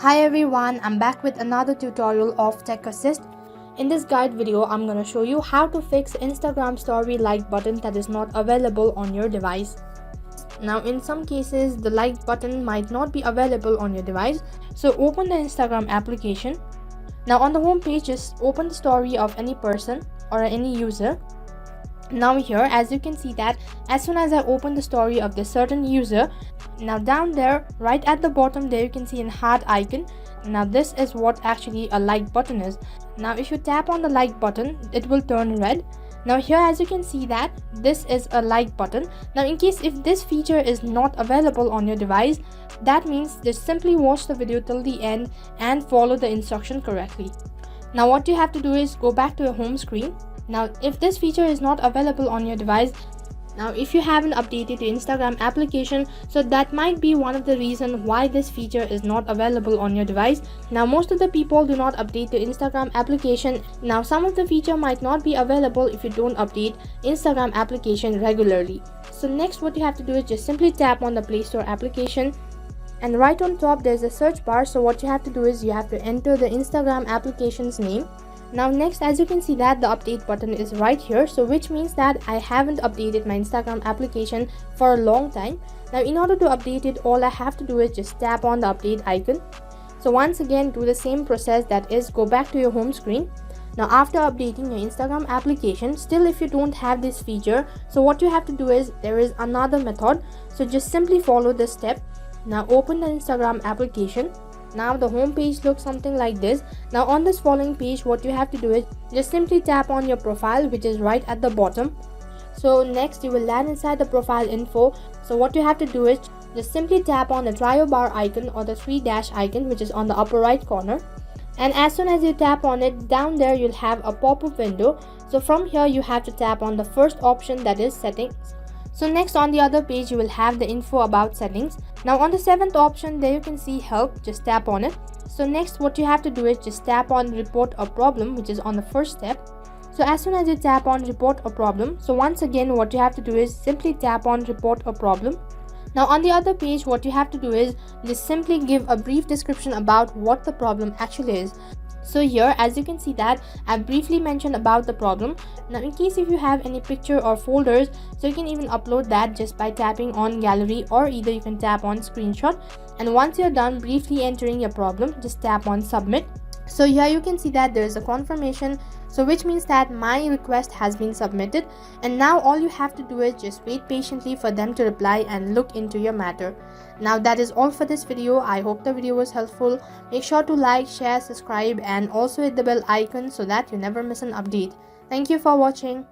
Hi everyone, I'm back with another tutorial of Tech Assist. In this guide video, I'm going to show you how to fix Instagram story like button that is not available on your device. Now in some cases, the like button might not be available on your device, so open the Instagram application. Now on the home page, just open the story of any person or any user. Now here, as you can see that as soon as I open the story of this certain user, now down there right at the bottom there you can see a heart icon. Now this is what actually a like button is. Now if you tap on the like button, it will turn red. Now here, as you can see that this is a like button. Now in case if this feature is not available on your device, that means just simply watch the video till the end and follow the instruction correctly. Now what you have to do is go back to your home screen. Now if this feature is not available on your device, now if you haven't updated the Instagram application, so that might be one of the reasons why this feature is not available on your device. Now most of the people do not update the Instagram application. Now some of the feature might not be available if you don't update Instagram application regularly. So next what you have to do is just simply tap on the Play Store application, and right on top there's a search bar. So what you have to do is you have to enter the Instagram application's name. Now next, as you can see that the update button is right here, so which means that I haven't updated my Instagram application for a long time. Now in order to update it, all I have to do is just tap on the update icon. So once again, do the same process, that is go back to your home screen. Now after updating your Instagram application, still if you don't have this feature, so what you have to do is there is another method. So just simply follow this step. Now open the Instagram application. Now the home page looks something like this. Now on this following page, what you have to do is just simply tap on your profile, which is right at the bottom. So next you will land inside the profile info. So what you have to do is just simply tap on the trio bar icon or the 3 dash icon, which is on the upper right corner. And as soon as you tap on it, down there you'll have a pop-up window. So from here you have to tap on the first option, that is settings. So next on the other page you will have the info about settings. Now on the 7th option there you can see help, just tap on it. So next what you have to do is just tap on report a problem, which is on the first step. So as soon as you tap on report a problem, so once again what you have to do is simply tap on report a problem. Now on the other page what you have to do is just simply give a brief description about what the problem actually is. So here, as you can see that I briefly mentioned about the problem. Now in case if you have any picture or folders, so you can even upload that just by tapping on gallery, or either you can tap on screenshot. And once you're done briefly entering your problem, just tap on submit. So here you can see that there is a confirmation, so which means that my request has been submitted, and now all you have to do is just wait patiently for them to reply and look into your matter. Now that is all for this video. I hope the video was helpful. Make sure to like, share, subscribe, and also hit the bell icon so that you never miss an update. Thank you for watching.